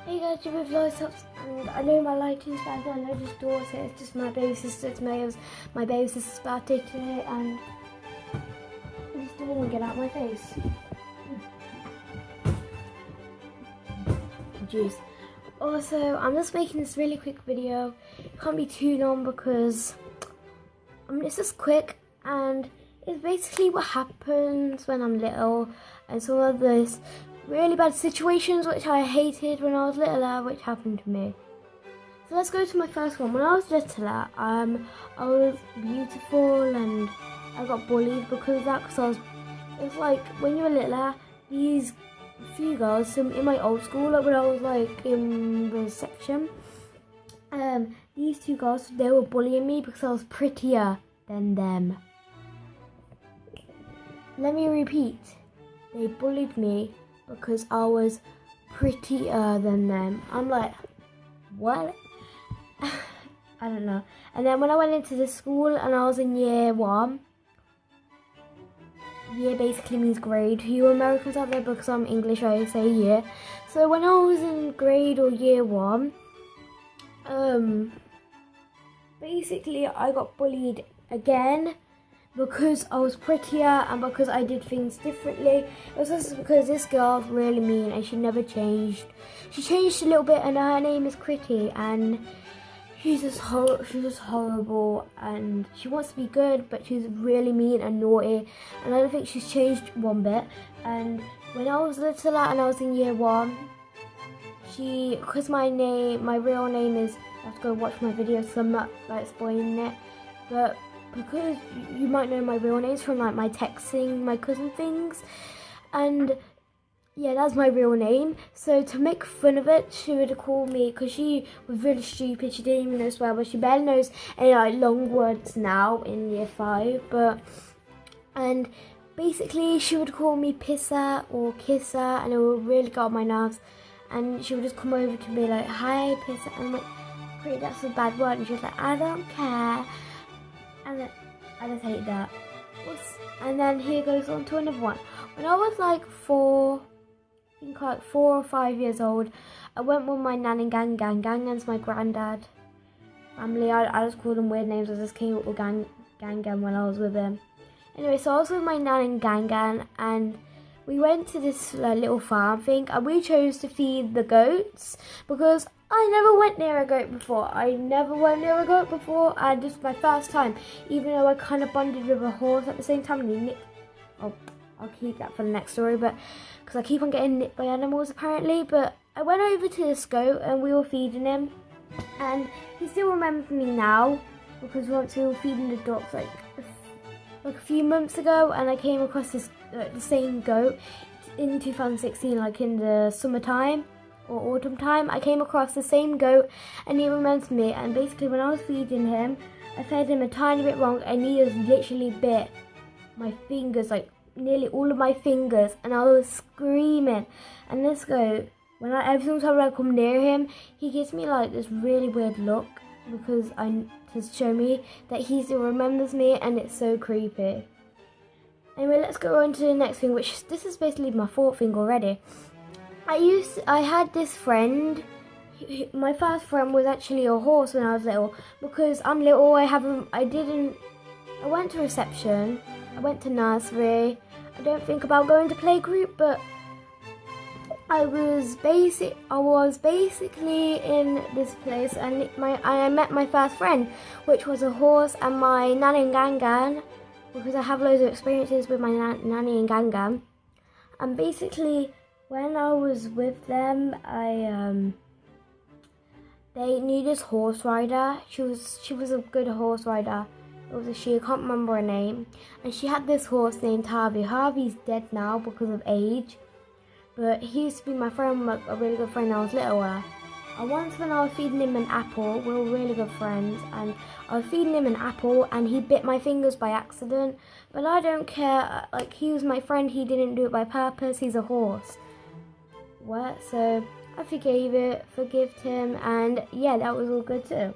Hey guys, you're with Lights and I know my lighting's bad, I know this door's here, it's just my baby sister's my baby sister's birthday today, and this door won't get out of my face. Jeez. Also, I'm just making this really quick video. It can't be too long because it's just quick, and it's basically what happens when I'm little and some of those really bad situations which I hated when I was littler, which happened to me. So let's go to my first one. When I was littler, I was beautiful and I got bullied because of that. Because it's like when you were littler, these few girls, some in my old school, like when I was like in the section, these two girls, they were bullying me because I was prettier than them. Let me repeat, they bullied me because I was prettier than them. I'm like, what? I don't know. And then when I went into the school and I was in year 1, year basically means grade. You Americans out there, because I'm English, I say year. So when I was in grade or year 1, basically I got bullied again because I was prettier and because I did things differently. It was just because this girl's really mean and she never changed. She changed a little bit, and her name is Critty, and she's just horrible, and she wants to be good, but she's really mean and naughty, and I don't think she's changed one bit. And when I was little and I was in year 1, because my real name is, I have to go watch my video so I'm not like spoiling it, but because you might know my real names from like my texting my cousin things, and yeah, that's my real name. So to make fun of it, she would call me, because she was really stupid, she didn't even know swear, but she barely knows any like long words now in year 5, and basically she would call me pisser or kisser, and it would really get on my nerves, and she would just come over to me like, hi pisser, and I'm like, pretty, that's a bad word, and she was like, I don't care. And then I just hate that. And then here goes on to another one. When I was like 4, I think like 4 or 5 years old, I went with my nan and Gang's my granddad family. I just called them weird names. I just came up with Gang when I was with him. Anyway, so I was with my nan and Gang, and we went to this little farm thing, and we chose to feed the goats because I never went near a goat before. And this was my first time, even though I kind of bonded with a horse at the same time. I'll keep that for the next story, but because I keep on getting nipped by animals apparently. But I went over to this goat and we were feeding him, and he still remembers me now because once we were feeding the dogs like a few months ago, and I came across this the same goat in 2016, like in the summertime or autumn time. I came across the same goat and he remembers me, and basically when I was feeding him, I fed him a tiny bit wrong and he just literally bit my fingers, like nearly all of my fingers, and I was screaming. And this goat, every single time I come near him, he gives me like this really weird look because to show me that he still remembers me, and it's so creepy. Anyway, let's go on to the next thing, which this is basically my 4th thing already. I had this friend. My first friend was actually a horse when I was little, because I'm little. I went to reception, I went to nursery. I don't think about going to playgroup, but I was basically in this place, and I met my first friend, which was a horse, and my nanny and Gang, because I have loads of experiences with my nanny and Gang. And basically, when I was with them, they knew this horse rider. She was a good horse rider. It was a she, I can't remember her name. And she had this horse named Harvey. Harvey's dead now because of age, but he used to be my friend, like a really good friend when I was littler. And once when I was feeding him an apple, we were really good friends, and I was feeding him an apple and he bit my fingers by accident. But I don't care, like he was my friend, he didn't do it by purpose, he's a horse. What? So I forgave him, and yeah, that was all good too.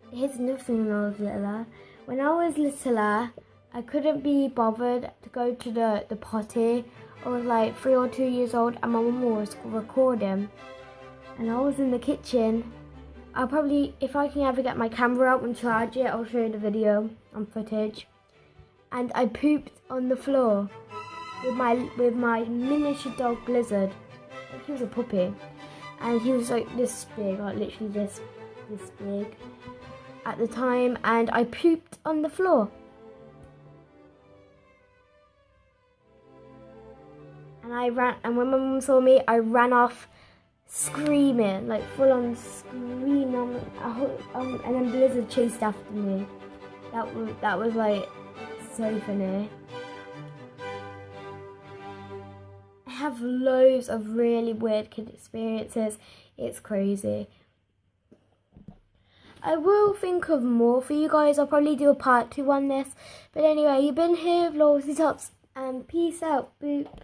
Here's another thing when I was littler. When I was littler, I couldn't be bothered to go to the potty I was like 3 or 2 years old, and my mum was recording, and I was in the kitchen. I'll probably, if I can ever get my camera out and charge it, I'll show you the video and footage. And I pooped on the floor with my miniature dog Blizzard. He was a puppy, and he was like this big, like literally this big at the time, and I pooped on the floor. And I ran, and when my mum saw me, I ran off screaming, like full on screaming, and then Blizzard chased after me. That was like so funny. I have loads of really weird kid experiences. It's crazy. I will think of more for you guys. I'll probably do a part 2 on this. But anyway, you've been here with Loyalty Tops, and peace out. Boop.